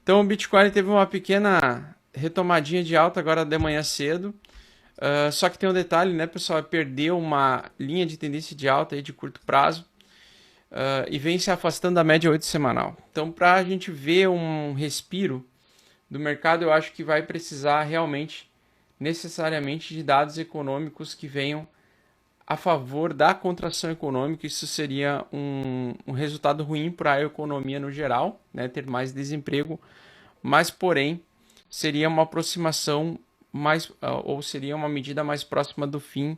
Então o Bitcoin teve uma pequena retomadinha de alta agora de manhã cedo. Só que tem um detalhe, né, pessoal? Perdeu uma linha de tendência de alta aí de curto prazo e vem se afastando da média 8 semanal. Então, para a gente ver um respiro do mercado, eu acho que vai precisar realmente, necessariamente, de dados econômicos que venham a favor da contração econômica. Isso seria um resultado ruim para a economia no geral, né, ter mais desemprego, mas porém seria uma aproximação mais ou seria uma medida mais próxima do fim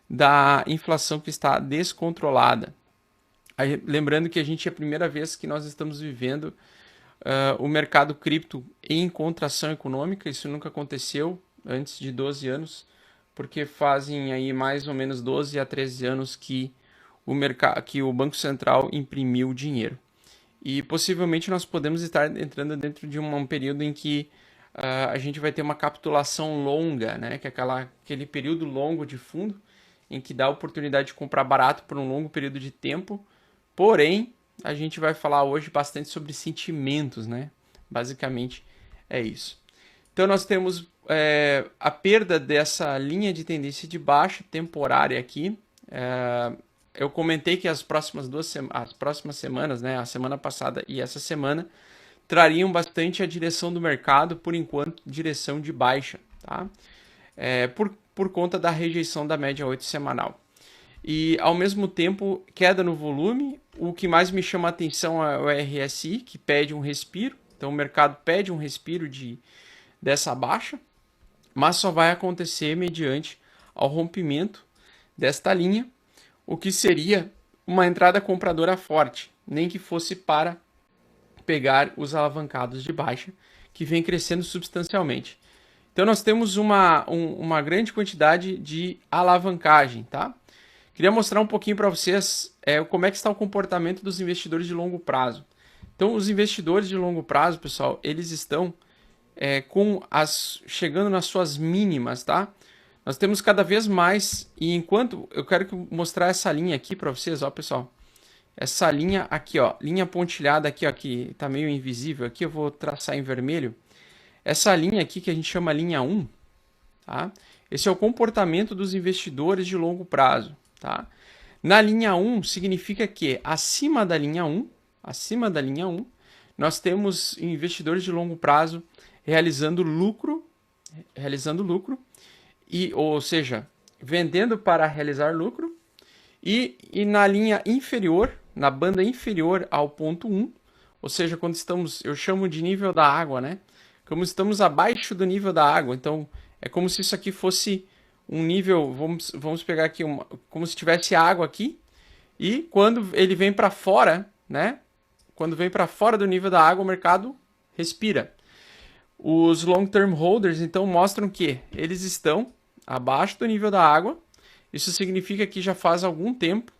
da inflação que está descontrolada. Aí, lembrando que a gente é a primeira vez que nós estamos vivendo o mercado cripto em contração econômica. Isso nunca aconteceu antes de 12 anos, porque fazem aí mais ou menos 12 a 13 anos que o Banco Central imprimiu dinheiro. E possivelmente nós podemos estar entrando dentro de um período em que a gente vai ter uma capitulação longa, né? Que é aquele período longo de fundo, em que dá a oportunidade de comprar barato por um longo período de tempo. Porém, a gente vai falar hoje bastante sobre sentimentos, né? Basicamente é isso. Então nós temos a perda dessa linha de tendência de baixa temporária aqui. Eu comentei que as próximas semanas, né, a semana passada e essa semana, trariam bastante a direção do mercado, por enquanto, direção de baixa, tá? Por conta da rejeição da média 8 semanal. E, ao mesmo tempo, queda no volume. O que mais me chama a atenção é o RSI, que pede um respiro. Então, o mercado pede um respiro dessa baixa, mas só vai acontecer mediante ao rompimento desta linha, o que seria uma entrada compradora forte, nem que fosse para pegar os alavancados de baixa, que vem crescendo substancialmente. Então nós temos uma grande quantidade de alavancagem, tá? Queria mostrar um pouquinho para vocês como é que está o comportamento dos investidores de longo prazo. Então os investidores de longo prazo, pessoal, eles estão chegando nas suas mínimas, tá? Nós temos cada vez mais, e enquanto eu quero mostrar essa linha aqui para vocês, ó, pessoal. Essa linha aqui, ó, linha pontilhada aqui, ó, que tá meio invisível aqui, eu vou traçar em vermelho. Essa linha aqui que a gente chama linha 1, tá? Esse é o comportamento dos investidores de longo prazo, tá? Na linha 1 significa que acima da linha 1, nós temos investidores de longo prazo realizando lucro, ou seja, vendendo para realizar lucro, e na linha inferior, na banda inferior ao ponto 1, ou seja, quando estamos, eu chamo de nível da água, né? Como estamos abaixo do nível da água, então é como se isso aqui fosse um nível, vamos pegar aqui, como se tivesse água aqui, e quando ele vem para fora, né? Quando vem para fora do nível da água, o mercado respira. Os long-term holders, então, mostram que eles estão abaixo do nível da água. Isso significa que já faz algum tempo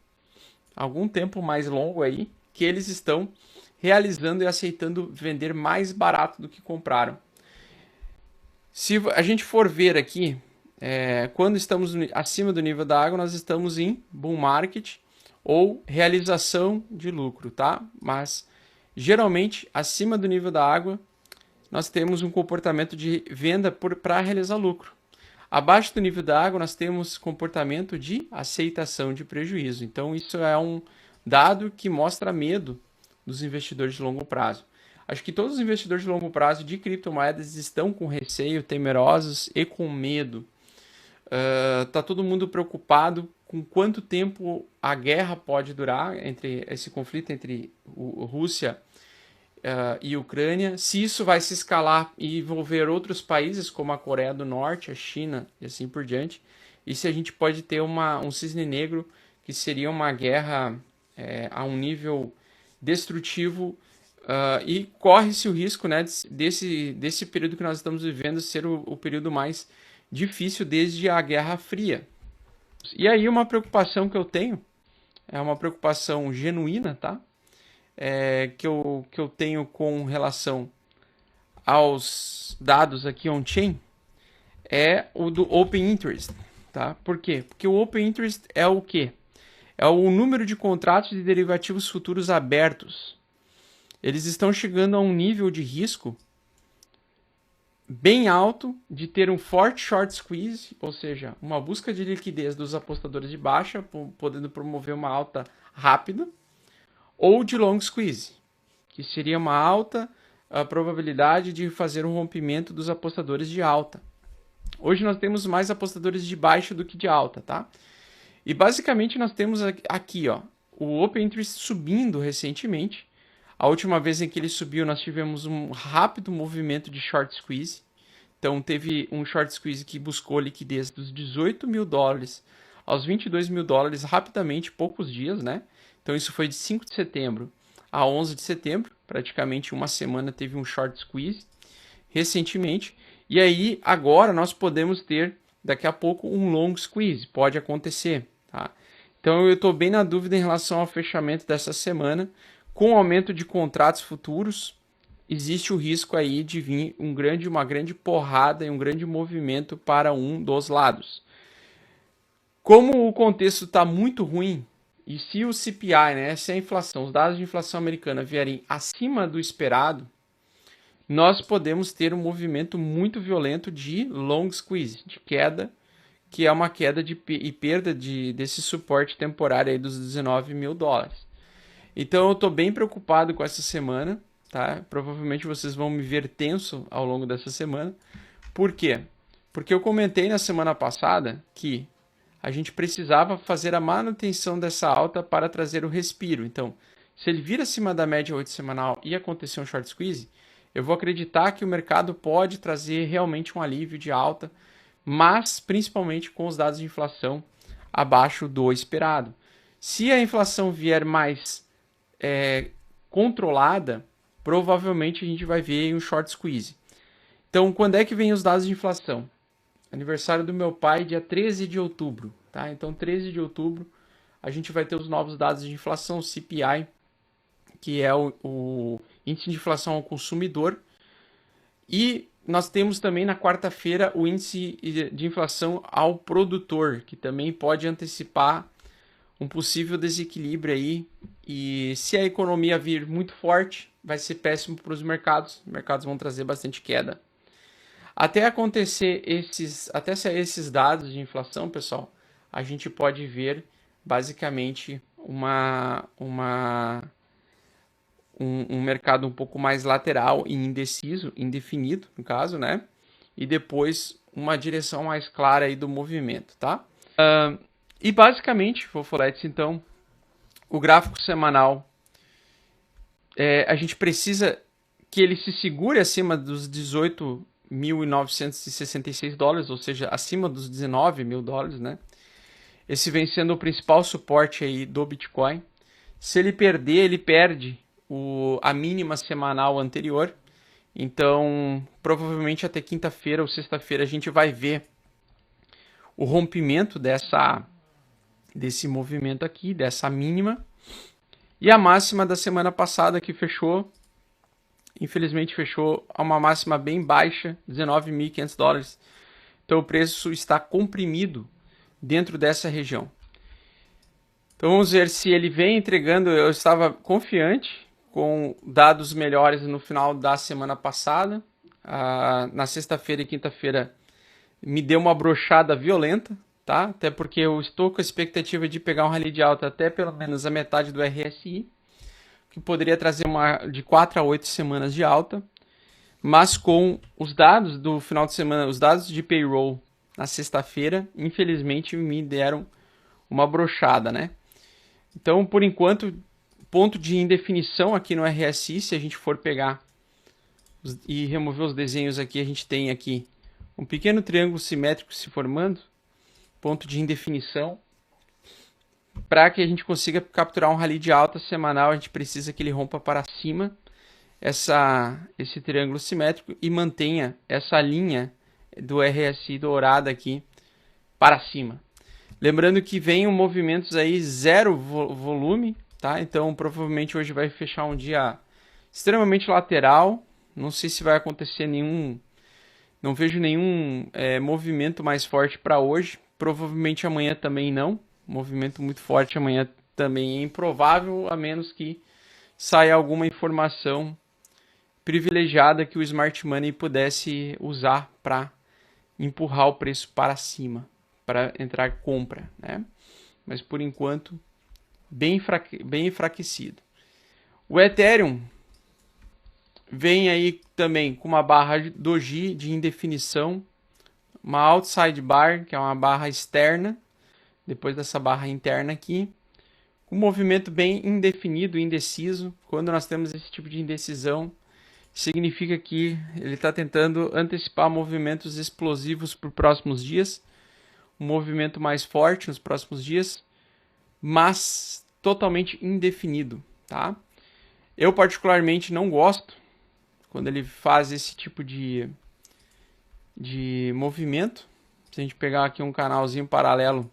mais longo aí, que eles estão realizando e aceitando vender mais barato do que compraram. Se a gente for ver aqui, quando estamos acima do nível da água, nós estamos em bull market ou realização de lucro, tá? Mas geralmente acima do nível da água, nós temos um comportamento de venda para realizar lucro. Abaixo do nível da água, nós temos comportamento de aceitação de prejuízo. Então, isso é um dado que mostra medo dos investidores de longo prazo. Acho que todos os investidores de longo prazo de criptomoedas estão com receio, temerosos e com medo. Tá todo mundo preocupado com quanto tempo a guerra pode durar entre esse conflito entre Rússia e Ucrânia, se isso vai se escalar e envolver outros países como a Coreia do Norte, a China e assim por diante, e se a gente pode ter um cisne negro que seria uma guerra a um nível destrutivo, e corre-se o risco, né, desse período que nós estamos vivendo ser o período mais difícil desde a Guerra Fria. E aí uma preocupação que eu tenho, é uma preocupação genuína, tá? Que eu tenho com relação aos dados aqui on-chain é o do Open Interest, tá? Por quê? Porque o Open Interest é o quê? É o número de contratos de derivativos futuros abertos. Eles estão chegando a um nível de risco bem alto de ter um forte short squeeze, ou seja, uma busca de liquidez dos apostadores de baixa, podendo promover uma alta rápida, ou de long squeeze, que seria uma alta probabilidade de fazer um rompimento dos apostadores de alta. Hoje nós temos mais apostadores de baixa do que de alta, tá? E basicamente nós temos aqui, ó, o Open Interest subindo recentemente. A última vez em que ele subiu, nós tivemos um rápido movimento de short squeeze. Então teve um short squeeze que buscou liquidez dos 18 mil dólares aos 22 mil dólares rapidamente, poucos dias, né? Então isso foi de 5 de setembro a 11 de setembro, praticamente uma semana teve um short squeeze recentemente. E aí agora nós podemos ter daqui a pouco um long squeeze, pode acontecer, tá? Então eu estou bem na dúvida em relação ao fechamento dessa semana. Com o aumento de contratos futuros, existe o risco aí de vir uma grande porrada e um grande movimento para um dos lados. Como o contexto está muito ruim, e se o CPI, né, se a inflação, os dados de inflação americana vierem acima do esperado, nós podemos ter um movimento muito violento de long squeeze, de queda, que é uma queda e perda desse suporte temporário aí dos 19 mil dólares. Então eu estou bem preocupado com essa semana, tá? Provavelmente vocês vão me ver tenso ao longo dessa semana. Por quê? Porque eu comentei na semana passada que a gente precisava fazer a manutenção dessa alta para trazer o respiro. Então, se ele vir acima da média 8 semanal e acontecer um short squeeze, eu vou acreditar que o mercado pode trazer realmente um alívio de alta, mas principalmente com os dados de inflação abaixo do esperado. Se a inflação vier mais controlada, provavelmente a gente vai ver um short squeeze. Então, quando é que vem os dados de inflação? Aniversário do meu pai, dia 13 de outubro. Tá? Então, 13 de outubro, a gente vai ter os novos dados de inflação, CPI, que é o índice de inflação ao consumidor. E nós temos também na quarta-feira o índice de inflação ao produtor, que também pode antecipar um possível desequilíbrio aí. E se a economia vir muito forte, vai ser péssimo para os mercados vão trazer bastante queda. Até acontecer sair esses dados de inflação, pessoal, a gente pode ver basicamente um mercado um pouco mais lateral e indeciso, indefinido no caso, né? E depois uma direção mais clara aí do movimento, tá? E basicamente, Fofoletes, então, o gráfico semanal, a gente precisa que ele se segure acima dos 18.966 dólares, ou seja, acima dos 19 mil dólares, né? Esse vem sendo o principal suporte aí do Bitcoin. Se ele perder, ele perde a mínima semanal anterior. Então, provavelmente até quinta-feira ou sexta-feira a gente vai ver o rompimento desse movimento aqui, dessa mínima. E a máxima da semana passada que fechou, infelizmente fechou a uma máxima bem baixa, 19.500 dólares. Então o preço está comprimido dentro dessa região. Então vamos ver se ele vem entregando. Eu estava confiante com dados melhores no final da semana passada. Na sexta-feira e quinta-feira me deu uma brochada violenta, tá? Até porque eu estou com a expectativa de pegar um rally de alta até pelo menos a metade do RSI, que poderia trazer de 4 a 8 semanas de alta. Mas com os dados do final de semana, os dados de payroll na sexta-feira, infelizmente me deram uma brochada, né? Então, por enquanto, ponto de indefinição aqui no RSI, se a gente for pegar e remover os desenhos aqui, a gente tem aqui um pequeno triângulo simétrico se formando, ponto de indefinição. Para que a gente consiga capturar um rally de alta semanal, a gente precisa que ele rompa para cima esse triângulo simétrico e mantenha essa linha do RSI dourada aqui para cima. Lembrando que vem movimentos aí zero volume, tá? Então provavelmente hoje vai fechar um dia extremamente lateral. Não sei se vai acontecer não vejo nenhum movimento mais forte para hoje. Provavelmente amanhã também não. Movimento muito forte amanhã também é improvável, a menos que saia alguma informação privilegiada que o Smart Money pudesse usar para empurrar o preço para cima, para entrar compra, né? Mas por enquanto, bem enfraquecido. O Ethereum vem aí também com uma barra doji de indefinição, uma outside bar, que é uma barra externa, depois dessa barra interna aqui, com um movimento bem indefinido, indeciso. Quando nós temos esse tipo de indecisão, significa que ele está tentando antecipar movimentos explosivos para os próximos dias, um movimento mais forte nos próximos dias, mas totalmente indefinido, tá? Eu particularmente não gosto quando ele faz esse tipo de movimento. Se a gente pegar aqui um canalzinho paralelo,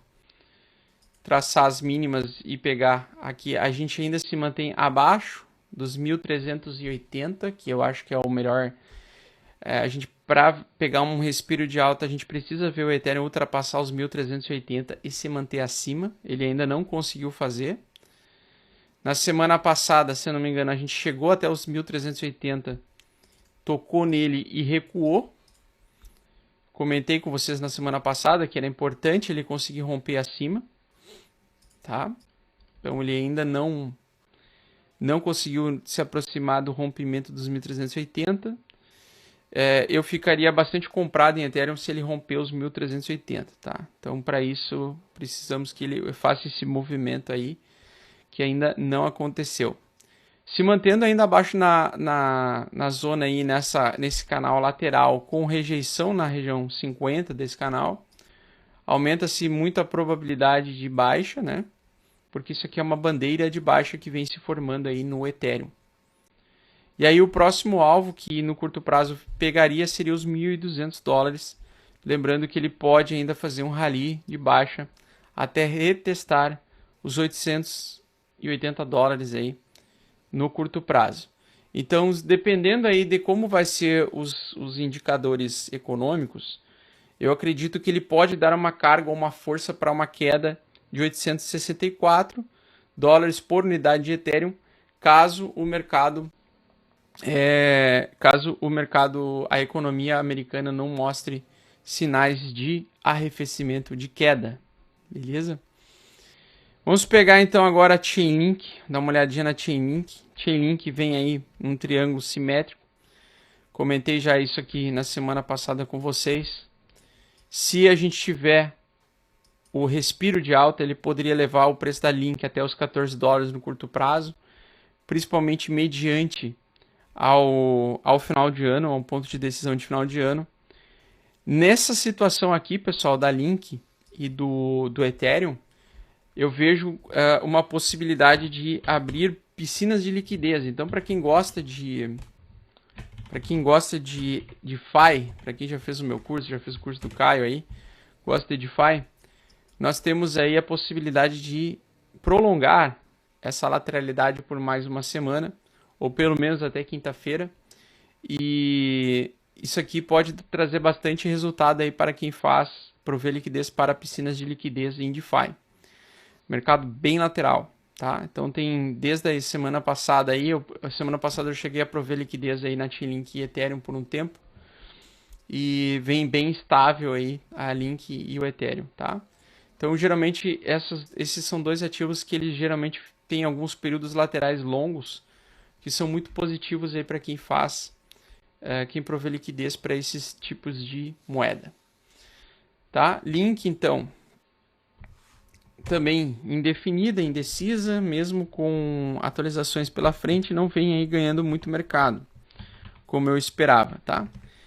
traçar as mínimas e pegar aqui, a gente ainda se mantém abaixo dos 1.380, que eu acho que é o melhor. A gente, para pegar um respiro de alta, a gente precisa ver o Ethereum ultrapassar os 1.380 e se manter acima. Ele ainda não conseguiu fazer. Na semana passada, se eu não me engano, a gente chegou até os 1.380, tocou nele e recuou. Comentei com vocês na semana passada que era importante ele conseguir romper acima, tá? Então ele ainda não conseguiu se aproximar do rompimento dos 1.380. Eu ficaria bastante comprado em Ethereum se ele romper os 1.380, tá? Então, para isso, precisamos que ele faça esse movimento aí, que ainda não aconteceu. Se mantendo ainda abaixo na zona aí, nesse canal lateral, com rejeição na região 50 desse canal, aumenta-se muito a probabilidade de baixa, né? Porque isso aqui é uma bandeira de baixa que vem se formando aí no Ethereum. E aí o próximo alvo que no curto prazo pegaria seria os $1.200. Lembrando que ele pode ainda fazer um rally de baixa até retestar os $880 aí no curto prazo. Então, dependendo aí de como vai ser os indicadores econômicos, eu acredito que ele pode dar uma carga ou uma força para uma queda de $864 por unidade de Ethereum, caso o mercado, a economia americana não mostre sinais de arrefecimento, de queda, beleza? Vamos pegar então agora a Chainlink, dar uma olhadinha na Chainlink. Chainlink vem aí um triângulo simétrico. Comentei já isso aqui na semana passada com vocês. Se a gente tiver o respiro de alta, ele poderia levar o preço da Link até os $14 no curto prazo, principalmente mediante ao final de ano, a um ponto de decisão de final de ano. Nessa situação aqui, pessoal, da Link e do Ethereum, eu vejo uma possibilidade de abrir piscinas de liquidez. Então, para quem gosta de DeFi, para quem já fez o meu curso, já fez o curso do Caio aí, gosta de DeFi, nós temos aí a possibilidade de prolongar essa lateralidade por mais uma semana, ou pelo menos até quinta-feira. E isso aqui pode trazer bastante resultado aí para quem faz prover liquidez para piscinas de liquidez em DeFi. Mercado bem lateral, tá? Então tem desde a semana passada aí, semana passada eu cheguei a prover liquidez aí na Chainlink e Ethereum por um tempo. E vem bem estável aí a Link e o Ethereum, tá? Então geralmente esses são dois ativos que eles geralmente têm alguns períodos laterais longos, que são muito positivos aí para quem faz, quem provê liquidez para esses tipos de moeda, tá? Link então também indefinida, indecisa, mesmo com atualizações pela frente, não vem aí ganhando muito mercado, como eu esperava, tá?